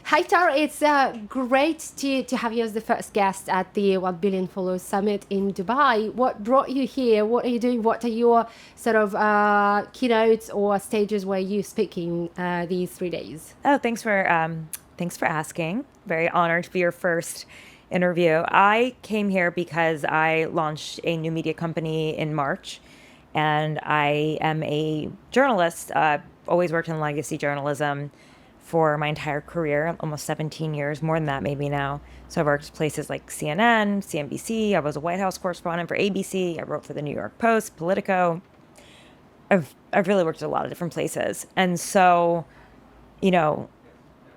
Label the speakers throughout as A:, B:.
A: Hi, Tara. It's great to have you as the first guest at the 1 Billion Followers Summit in Dubai. What brought you here? What are you doing? What are your sort of keynotes or stages where you're speaking these 3 days?
B: Oh, thanks for asking. Very honored to be your first interview. I came here because I launched a new media company in March, and I am a journalist. Always worked in legacy journalism for my entire career, almost 17 years, more than that maybe now. So I've worked at places like CNN, CNBC. I was a White House correspondent for ABC. I wrote for the New York Post, Politico. I've really worked at a lot of different places, and so you know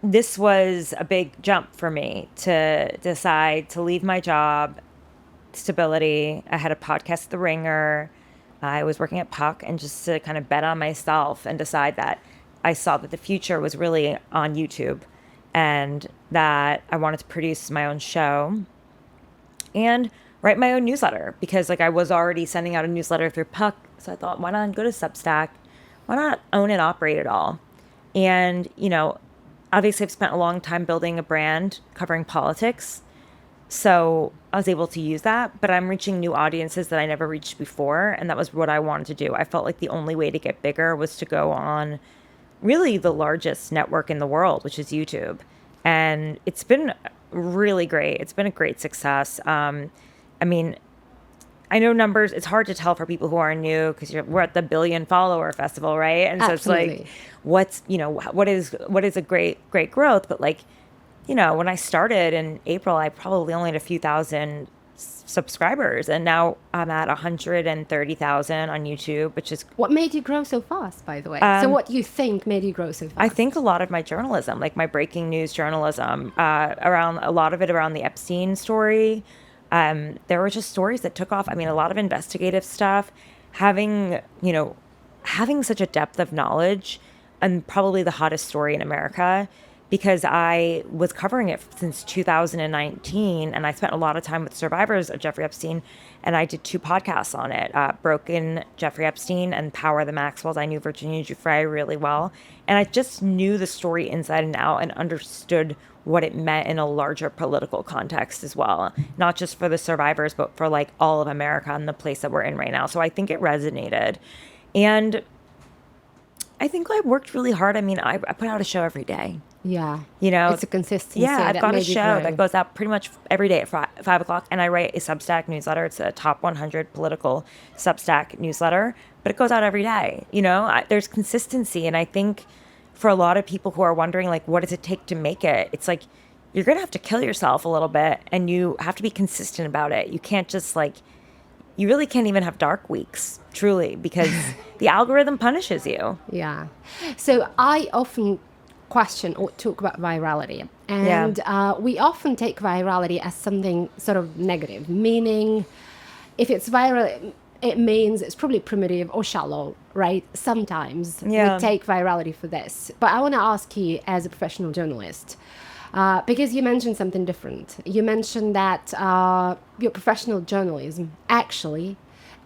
B: this was a big jump for me to decide to leave my job, stability. I had a podcast, The Ringer. I was working at Puck, and just to kind of bet on myself and decide that I saw that the future was really on YouTube and that I wanted to produce my own show and write my own newsletter because like I was already sending out a newsletter through Puck. So I thought, why not go to Substack? Why not own and operate it all? And, obviously I've spent a long time building a brand covering politics. So I was able to use that, but I'm reaching new audiences that I never reached before. And that was what I wanted to do. I felt like the only way to get bigger was to go on really the largest network in the world, which is YouTube. And it's been really great. It's been a great success. I mean, I know numbers. It's hard to tell for people who are new because we're at the billion follower festival, right? And so
A: Absolutely.
B: it's like, what is a great growth? But like, when I started in April, I probably only had a few thousand subscribers, and now I'm at 130,000 on YouTube, which is
A: What made you grow so fast, by the way? So what do you think made you grow so fast?
B: I think a lot of my journalism, like my breaking news journalism, around a lot of it around the Epstein story. There were just stories that took off. I mean, a lot of investigative stuff, having such a depth of knowledge, and probably the hottest story in America because I was covering it since 2019, and I spent a lot of time with survivors of Jeffrey Epstein, and I did 2 podcasts on it, Broken Jeffrey Epstein and Power the Maxwells. I knew Virginia Giuffre really well, and I just knew the story inside and out and understood what it meant in a larger political context as well, not just for the survivors, but for like all of America and the place that we're in right now. So I think it resonated. And I think I worked really hard. I mean, I put out a show every day.
A: Yeah.
B: You know,
A: It's a consistency.
B: Yeah, I've
A: that
B: got a
A: made you
B: show
A: grow.
B: that goes out pretty much every day at 5 o'clock, and I write a Substack newsletter. It's a top 100 political Substack newsletter, but it goes out every day. There's consistency, and I think for a lot of people who are wondering, like, what does it take to make it? It's like you're gonna have to kill yourself a little bit, and you have to be consistent about it. You can't just you really can't even have dark weeks, truly, because the algorithm punishes you.
A: Yeah. So I often question or talk about virality. And we often take virality as something sort of negative, meaning if it's viral, it means it's probably primitive or shallow, right? Sometimes we take virality for this. But I want to ask you as a professional journalist, because you mentioned something different. You mentioned that your professional journalism actually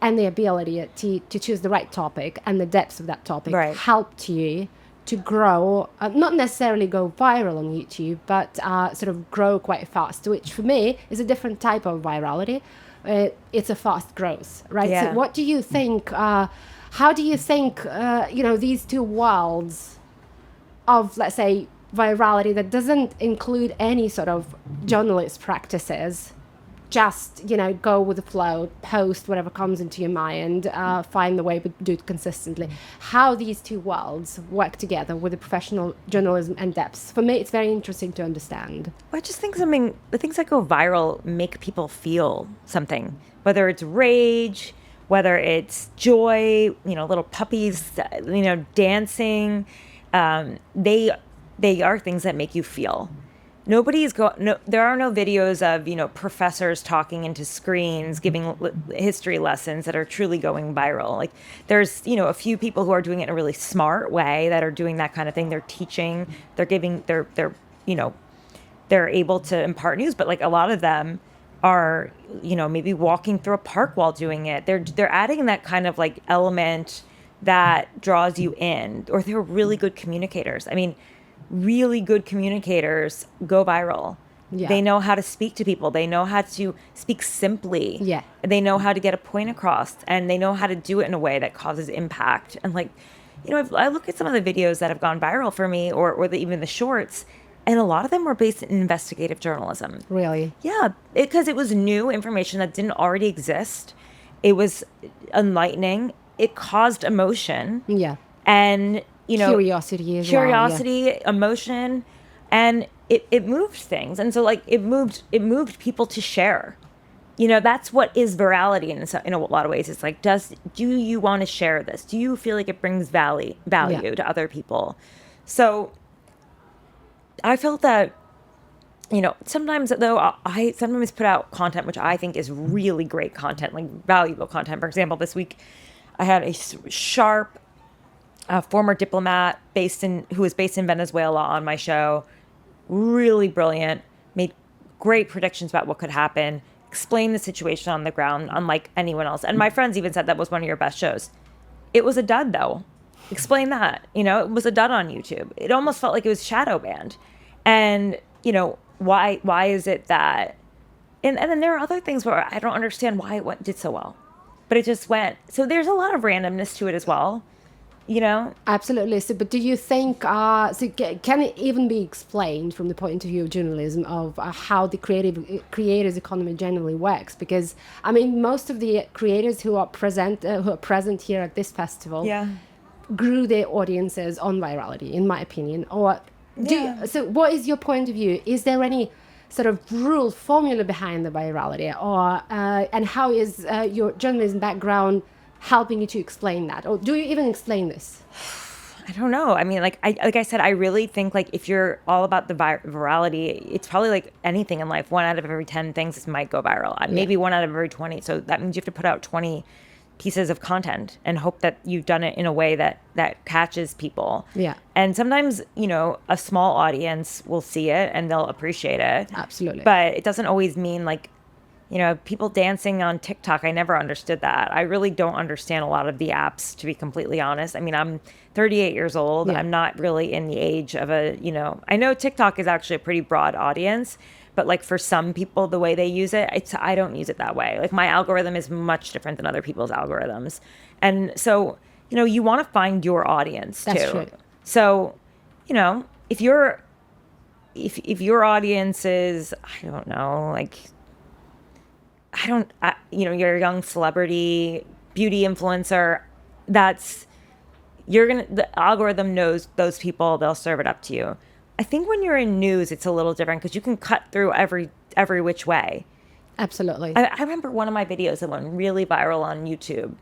A: and the ability to choose the right topic and the depths of that topic helped you to grow, not necessarily go viral on YouTube, but sort of grow quite fast, which for me is a different type of virality. It's a fast growth, right?
B: Yeah.
A: So what do you think, how do you think, these two worlds of, let's say, virality that doesn't include any sort of journalist practices, just go with the flow, post whatever comes into your mind, find the way, but do it consistently. How these two worlds work together with the professional journalism and depths, for me it's very interesting to understand.
B: I just think the things that go viral make people feel something, whether it's rage, whether it's joy, little puppies, dancing. They are things that make you feel. There are no videos of, professors talking into screens, giving history lessons that are truly going viral. Like there's, a few people who are doing it in a really smart way that are doing that kind of thing. They're teaching, they're giving, they're able to impart news, but like a lot of them are, maybe walking through a park while doing it. They're adding that kind of like element that draws you in, or they're really good communicators. I mean, really good communicators go viral.
A: Yeah.
B: They know how to speak to people. They know how to speak simply.
A: Yeah.
B: They know how to get a point across, and they know how to do it in a way that causes impact. And like, if I look at some of the videos that have gone viral for me, or even the shorts, and a lot of them were based in investigative journalism.
A: Really?
B: Yeah, because it was new information that didn't already exist. It was enlightening. It caused emotion.
A: Yeah.
B: And,
A: Curiosity as well.
B: curiosity, emotion, and it moved things. And so like it moved people to share. That's what is virality in a lot of ways. It's like, do you want to share this? Do you feel like it brings value to other people? So I felt that, sometimes though, I sometimes put out content which I think is really great content, like valuable content. For example, this week I had a sharp former diplomat who was based in Venezuela on my show. Really brilliant, made great predictions about what could happen, explained the situation on the ground unlike anyone else. And my friends even said that was one of your best shows. It was a dud though. Explain that. It was a dud on YouTube. It almost felt like it was shadow banned. And, why is it that? And then there are other things where I don't understand why it did so well. But it just went. So there's a lot of randomness to it as well.
A: Absolutely. So, but do you think, can it even be explained from the point of view of journalism of how the creators economy generally works? Because, I mean, most of the creators who are present here at this festival grew their audiences on virality, in my opinion. So what is your point of view? Is there any sort of rule formula behind the virality, and how is your journalism background helping you to explain that, or do you even explain this?
B: I don't know. I mean, like I said, I really think like if you're all about the virality, it's probably like anything in life. 1 out of every 10 things might go viral. Maybe 1 out of every 20. So that means you have to put out 20 pieces of content and hope that you've done it in a way that catches people.
A: Yeah.
B: And sometimes, a small audience will see it and they'll appreciate it.
A: Absolutely.
B: But it doesn't always mean like, people dancing on TikTok. I never understood that. I really don't understand a lot of the apps, to be completely honest. I mean, I'm 38 years old. Yeah. I'm not really in the age of I know TikTok is actually a pretty broad audience, but like for some people, the way they use it, I don't use it that way. Like my algorithm is much different than other people's algorithms. And so, you want to find your audience too.
A: That's true.
B: So, if your audience is, I don't know, like, you're a young celebrity, beauty influencer, the algorithm knows those people, they'll serve it up to you. I think when you're in news, it's a little different because you can cut through every which way.
A: Absolutely.
B: I remember one of my videos that went really viral on YouTube,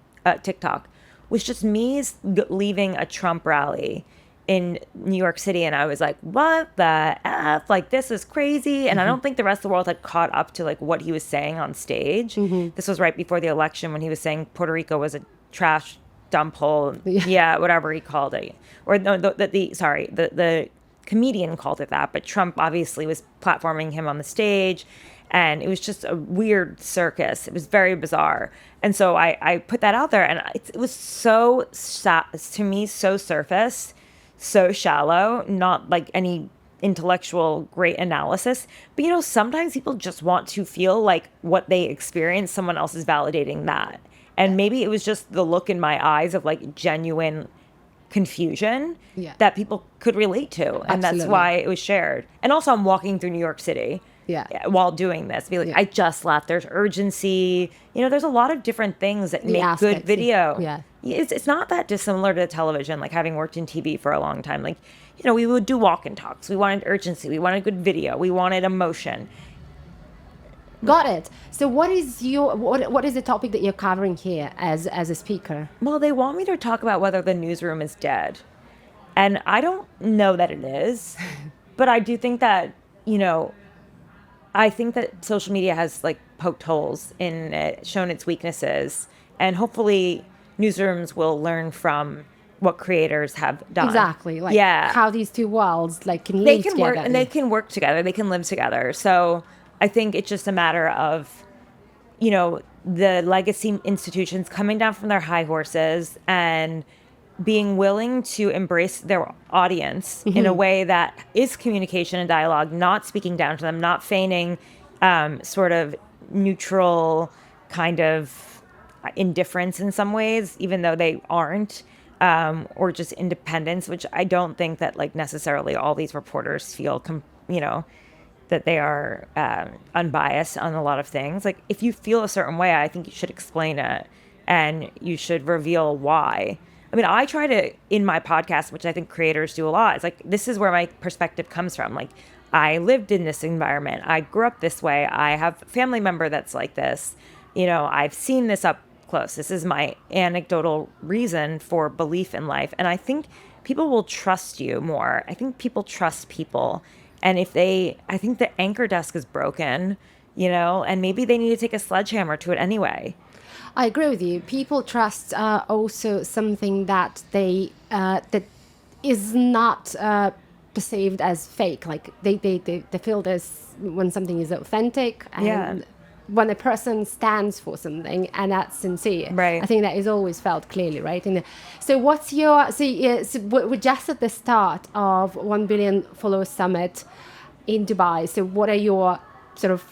B: TikTok, was just me leaving a Trump rally in New York City, and I was like, what the F? Like, this is crazy. And I don't think the rest of the world had caught up to like what he was saying on stage. This was right before the election when he was saying Puerto Rico was a trash dump hole. Yeah, whatever he called it. Or no, the comedian called it that, but Trump obviously was platforming him on the stage, and it was just a weird circus. It was very bizarre. And so I put that out there, and it was so, to me, so surface, so shallow, not like any intellectual great analysis. But sometimes people just want to feel like what they experience, someone else is validating that. And maybe it was just the look in my eyes of like genuine confusion that people could relate to. And that's why it was shared. And also I'm walking through New York City while doing this. Be like, I just left. There's urgency. There's a lot of different things that make good video.
A: Yeah.
B: It's not that dissimilar to television, like having worked in TV for a long time. Like, we would do walk and talks. We wanted urgency. We wanted good video. We wanted emotion.
A: Got it. So what is the topic that you're covering here as a speaker?
B: Well, they want me to talk about whether the newsroom is dead. And I don't know that it is. But I do think that, I think that social media has like poked holes in it, shown its weaknesses. And hopefully newsrooms will learn from what creators have done.
A: Exactly. Like how these two worlds like can live together.
B: Work, and they can work together. They can live together. So I think it's just a matter of, the legacy institutions coming down from their high horses and being willing to embrace their audience in a way that is communication and dialogue, not speaking down to them, not feigning sort of neutral kind of indifference in some ways, even though they aren't, or just independence, which I don't think that like necessarily all these reporters feel, that they are unbiased on a lot of things. Like if you feel a certain way, I think you should explain it and you should reveal why. I mean, I try to, in my podcast, which I think creators do a lot, it's like, this is where my perspective comes from. Like, I lived in this environment. I grew up this way. I have a family member that's like this. I've seen this up close. This is my anecdotal reason for belief in life. And I think people will trust you more. I think people trust people. And I think the anchor desk is broken, and maybe they need to take a sledgehammer to it anyway.
A: I agree with you. People trust also something that that is not perceived as fake. Like they feel this when something is authentic and when a person stands for something and that's sincere.
B: Right.
A: I think that is always felt clearly, right? So what's your so we're just at the start of 1 billion follower summit in Dubai. So what are your sort of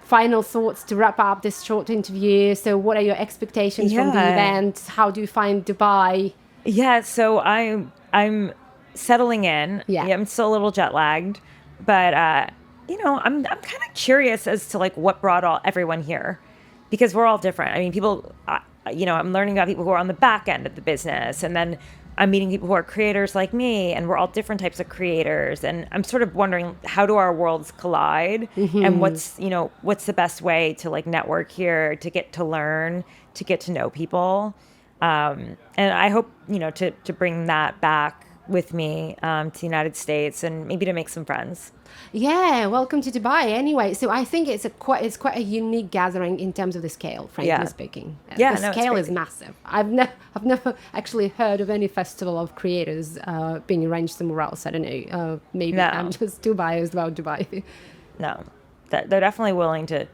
A: final thoughts to wrap up this short interview? So what are your expectations from the event? How do you find Dubai?
B: Yeah, so I'm settling in.
A: Yeah.
B: I'm still a little jet lagged, but I'm kind of curious as to like what brought everyone here, because we're all different. I mean, people, I'm learning about people who are on the back end of the business, and then I'm meeting people who are creators like me, and we're all different types of creators. And I'm sort of wondering, how do our worlds collide? And what's the best way to like network here, to get to learn, to get to know people. And I hope, to bring that back with me to the United States and maybe to make some friends.
A: Yeah, welcome to Dubai. Anyway, so I think it's quite a unique gathering in terms of the scale, frankly speaking.
B: Yeah,
A: the scale is massive. I've never actually heard of any festival of creators being arranged somewhere else. I don't know. Maybe I'm just too biased about Dubai.
B: No, they're definitely willing to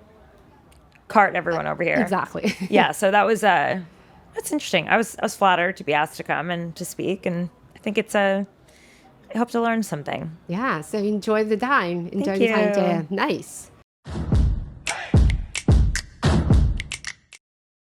B: cart everyone over here.
A: Exactly.
B: Yeah, so that's interesting. I was flattered to be asked to come and to speak, and I think I hope to learn something.
A: Yeah, so enjoy the time. Enjoy the time there. Nice.